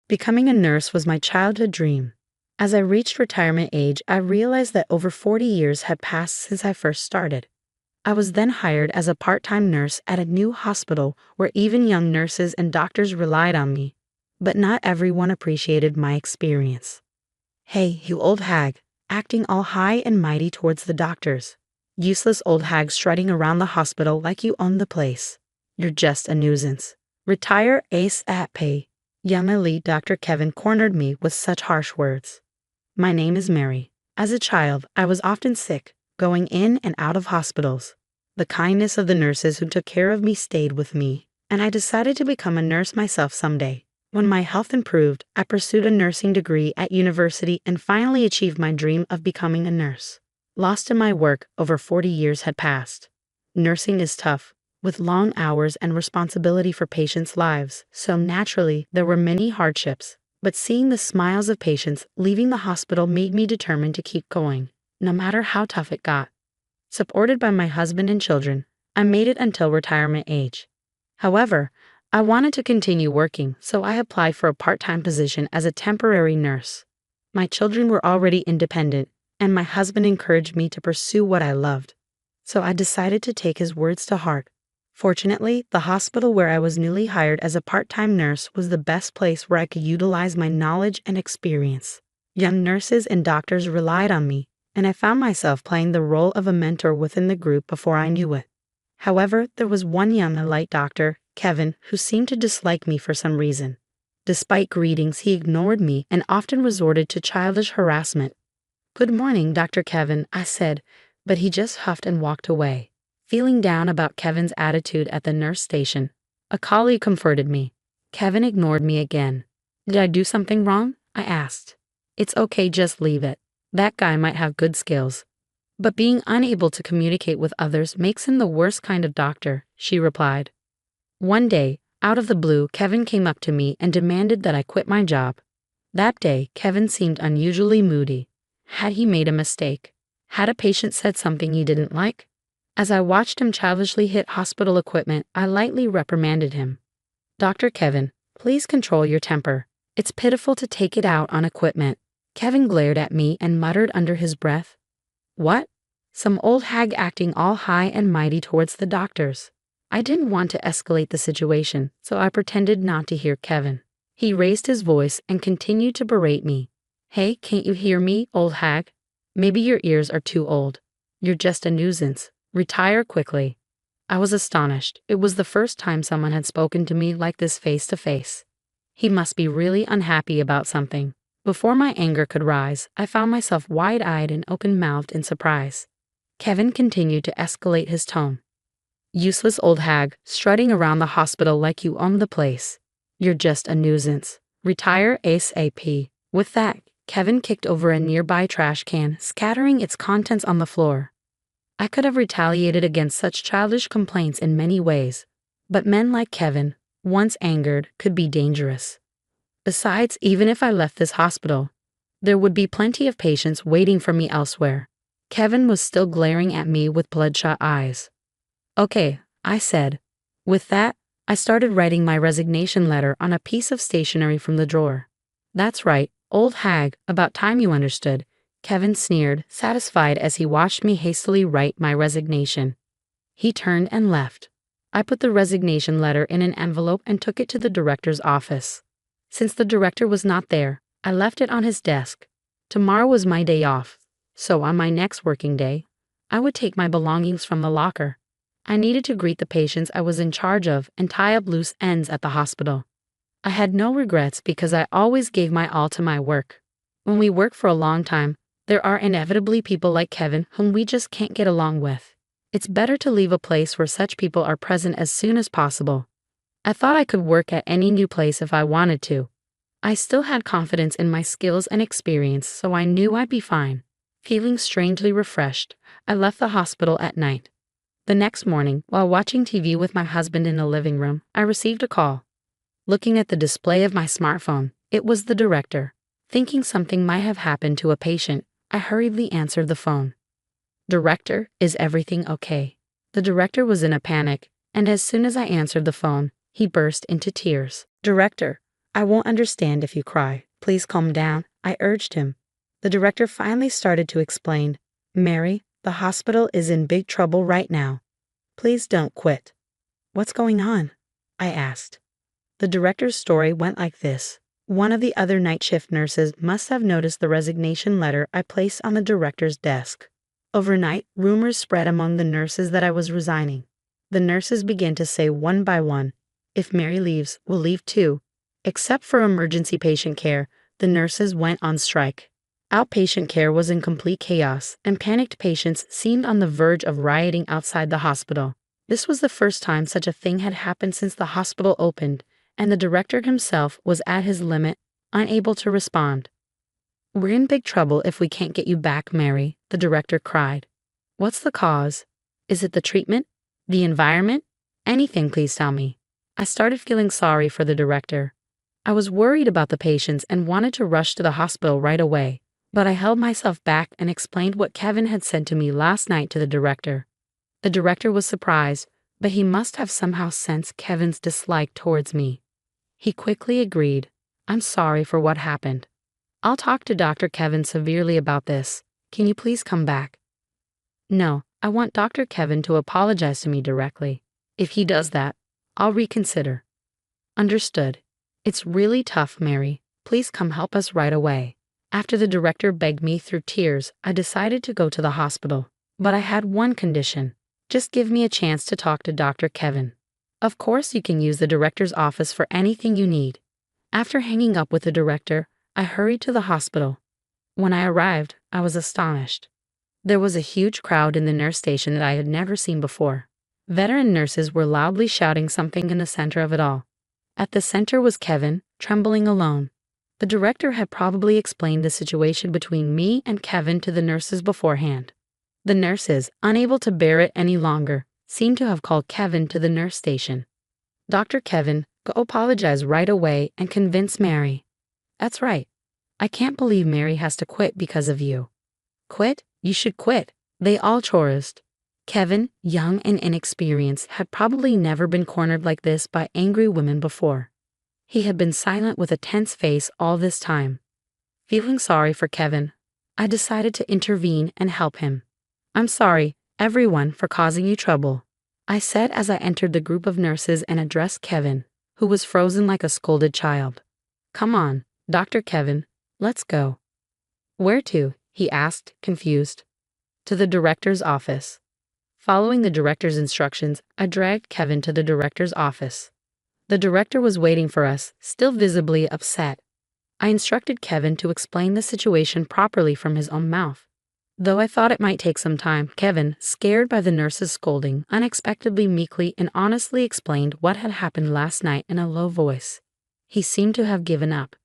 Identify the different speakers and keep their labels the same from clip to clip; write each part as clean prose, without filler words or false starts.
Speaker 1: Becoming a nurse was my childhood dream. As I reached retirement age, I realized that over 40 years had passed since I first started. I was then hired as a part-time nurse at a new hospital where even young nurses and doctors relied on me. But not everyone appreciated my experience. "Hey, you old hag," acting all high and mighty towards the doctors. "Useless old hag strutting around the hospital like you own the place. You're just a nuisance. Retire ASAP." Young elite Dr. Kevin cornered me with such harsh words. My name is Mary. As a child, I was often sick, going in and out of hospitals. The kindness of the nurses who took care of me stayed with me, and I decided to become a nurse myself someday. When my health improved, I pursued a nursing degree at university and finally achieved my dream of becoming a nurse. Lost in my work, over 40 years had passed. Nursing is tough, with long hours and responsibility for patients' lives, so naturally there were many hardships. But seeing the smiles of patients leaving the hospital made me determined to keep going, no matter how tough it got. Supported by my husband and children, I made it until retirement age. However, I wanted to continue working, so I applied for a part-time position as a temporary nurse. My children were already independent, and my husband encouraged me to pursue what I loved. So I decided to take his words to heart. Fortunately, the hospital where I was newly hired as a part-time nurse was the best place where I could utilize my knowledge and experience. Young nurses and doctors relied on me, and I found myself playing the role of a mentor within the group before I knew it. However, there was one young elite doctor, Kevin, who seemed to dislike me for some reason. Despite greetings, he ignored me and often resorted to childish harassment. "Good morning, Dr. Kevin," I said, but he just huffed and walked away. Feeling down about Kevin's attitude at the nurse station, a colleague comforted me. Kevin ignored me again. "Did I do something wrong?" I asked. "It's okay, just leave it. That guy might have good skills. But being unable to communicate with others makes him the worst kind of doctor," she replied. One day, out of the blue, Kevin came up to me and demanded that I quit my job. That day, Kevin seemed unusually moody. Had he made a mistake? Had a patient said something he didn't like? As I watched him childishly hit hospital equipment, I lightly reprimanded him. "Dr. Kevin, please control your temper. It's pitiful to take it out on equipment." Kevin glared at me and muttered under his breath, "What?" Some old hag acting all high and mighty towards the doctors. I didn't want to escalate the situation, so I pretended not to hear Kevin. He raised his voice and continued to berate me. "Hey, can't you hear me, old hag? Maybe your ears are too old. You're just a nuisance. Retire quickly." I was astonished. It was the first time someone had spoken to me like this face to face. He must be really unhappy about something. Before my anger could rise, I found myself wide-eyed and open-mouthed in surprise. Kevin continued to escalate his tone. "Useless old hag, strutting around the hospital like you own the place. You're just a nuisance. Retire ASAP." With that, Kevin kicked over a nearby trash can, scattering its contents on the floor. I could have retaliated against such childish complaints in many ways, but men like Kevin, once angered, could be dangerous. Besides, even if I left this hospital, there would be plenty of patients waiting for me elsewhere. Kevin was still glaring at me with bloodshot eyes. "Okay," I said. With that, I started writing my resignation letter on a piece of stationery from the drawer. "That's right, old hag, about time you understood," Kevin sneered, satisfied as he watched me hastily write my resignation. He turned and left. I put the resignation letter in an envelope and took it to the director's office. Since the director was not there, I left it on his desk. Tomorrow was my day off, so on my next working day, I would take my belongings from the locker. I needed to greet the patients I was in charge of and tie up loose ends at the hospital. I had no regrets because I always gave my all to my work. When we work for a long time, there are inevitably people like Kevin whom we just can't get along with. It's better to leave a place where such people are present as soon as possible. I thought I could work at any new place if I wanted to. I still had confidence in my skills and experience, so I knew I'd be fine. Feeling strangely refreshed, I left the hospital at night. The next morning, while watching TV with my husband in the living room, I received a call. Looking at the display of my smartphone, it was the director. Thinking something might have happened to a patient, I hurriedly answered the phone. "Director, is everything okay?" The director was in a panic, and as soon as I answered the phone, he burst into tears. "Director, I won't understand if you cry. Please calm down, I urged him. The director finally started to explain. Mary, the hospital is in big trouble right now. Please don't quit. What's going on? I asked. The director's story went like this. One of the other night shift nurses must have noticed the resignation letter I placed on the director's desk. Overnight, rumors spread among the nurses that I was resigning. The nurses began to say one by one, if Mary leaves, we'll leave too. Except for emergency patient care, the nurses went on strike. Outpatient care was in complete chaos, and panicked patients seemed on the verge of rioting outside the hospital. This was the first time such a thing had happened since the hospital opened, and the director himself was at his limit, unable to respond. We're in big trouble if we can't get you back, Mary, the director cried. What's the cause? Is it the treatment? The environment? Anything, please tell me. I started feeling sorry for the director. I was worried about the patients and wanted to rush to the hospital right away, but I held myself back and explained what Kevin had said to me last night to the director. The director was surprised, but he must have somehow sensed Kevin's dislike towards me. He quickly agreed. I'm sorry for what happened. I'll talk to Dr. Kevin severely about this. Can you please come back? No, I want Dr. Kevin to apologize to me directly. If he does that, I'll reconsider. Understood. It's really tough, Mary. Please come help us right away. After the director begged me through tears, I decided to go to the hospital. But I had one condition. Just give me a chance to talk to Dr. Kevin. Of course you can use the director's office for anything you need. After hanging up with the director, I hurried to the hospital. When I arrived, I was astonished. There was a huge crowd in the nurse station that I had never seen before. Veteran nurses were loudly shouting something in the center of it all. At the center was Kevin, trembling alone. The director had probably explained the situation between me and Kevin to the nurses beforehand. The nurses, unable to bear it any longer, seemed to have called Kevin to the nurse station. Dr. Kevin, go apologize right away and convince Mary. That's right. I can't believe Mary has to quit because of you. Quit? You should quit. They all chorused. Kevin, young and inexperienced, had probably never been cornered like this by angry women before. He had been silent with a tense face all this time. Feeling sorry for Kevin, I decided to intervene and help him. I'm sorry, everyone, for causing you trouble, I said as I entered the group of nurses and addressed Kevin, who was frozen like a scolded child. Come on, Dr. Kevin, let's go. Where to? He asked, confused. To the director's office. Following the director's instructions, I dragged Kevin to the director's office. The director was waiting for us, still visibly upset. I instructed Kevin to explain the situation properly from his own mouth. Though I thought it might take some time, Kevin, scared by the nurse's scolding, unexpectedly meekly and honestly explained what had happened last night in a low voice. He seemed to have given up.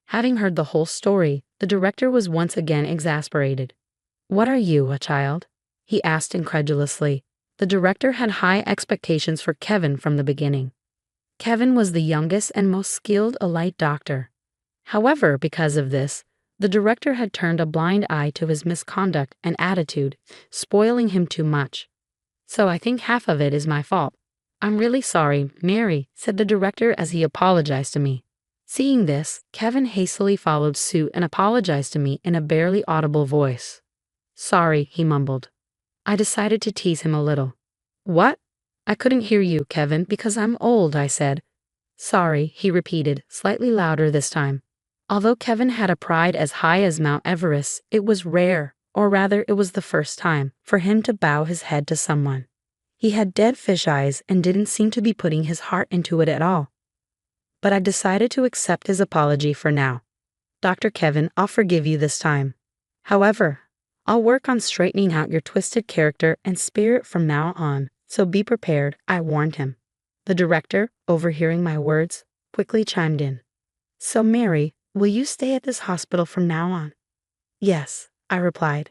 Speaker 1: Having heard the whole story, the director was once again exasperated. What are you, a child? He asked incredulously. The director had high expectations for Kevin from the beginning. Kevin was the youngest and most skilled elite doctor. However, because of this, the director had turned a blind eye to his misconduct and attitude, spoiling him too much. So I think half of it is my fault. I'm really sorry, Mary, said the director as he apologized to me. Seeing this, Kevin hastily followed suit and apologized to me in a barely audible voice. Sorry, he mumbled. I decided to tease him a little. What? I couldn't hear you, Kevin, because I'm old, I said. Sorry, he repeated, slightly louder this time. Although Kevin had a pride as high as Mount Everest, it was rare, or rather it was the first time, for him to bow his head to someone. He had dead fish eyes and didn't seem to be putting his heart into it at all. But I decided to accept his apology for now. Dr. Kevin, I'll forgive you this time. However, I'll work on straightening out your twisted character and spirit from now on, so be prepared, I warned him. The director, overhearing my words, quickly chimed in. So Mary, will you stay at this hospital from now on? Yes, I replied.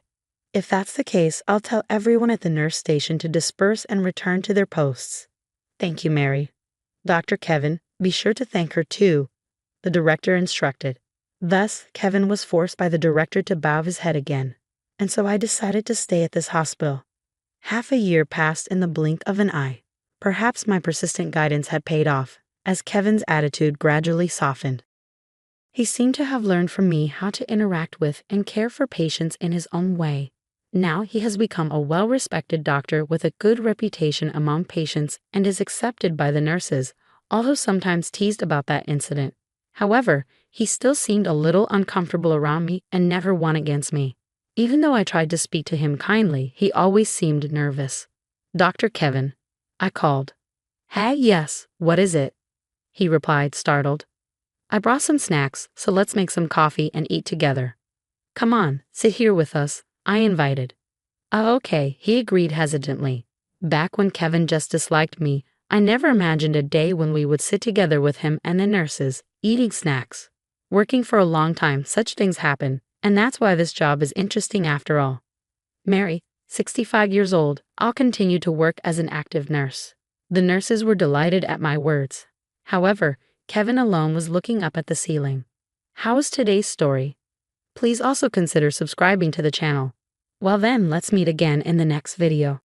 Speaker 1: If that's the case, I'll tell everyone at the nurse station to disperse and return to their posts. Thank you, Mary. Dr. Kevin, be sure to thank her too, the director instructed. Thus, Kevin was forced by the director to bow his head again, and so I decided to stay at this hospital. Half a year passed in the blink of an eye. Perhaps my persistent guidance had paid off, as Kevin's attitude gradually softened. He seemed to have learned from me how to interact with and care for patients in his own way. Now he has become a well-respected doctor with a good reputation among patients and is accepted by the nurses, although sometimes teased about that incident. However, he still seemed a little uncomfortable around me and never won against me. Even though I tried to speak to him kindly, he always seemed nervous. "Dr. Kevin," I called. "Hey, yes, what is it?" he replied, startled. "I brought some snacks, so let's make some coffee and eat together." "Come on, sit here with us," I invited. "Oh, okay," he agreed hesitantly. Back when Kevin just disliked me, I never imagined a day when we would sit together with him and the nurses, eating snacks. Working for a long time, such things happen, and that's why this job is interesting after all. Mary, 65 years old, I'll continue to work as an active nurse. The nurses were delighted at my words. However, Kevin alone was looking up at the ceiling. How was today's story? Please also consider subscribing to the channel. Well then, let's meet again in the next video.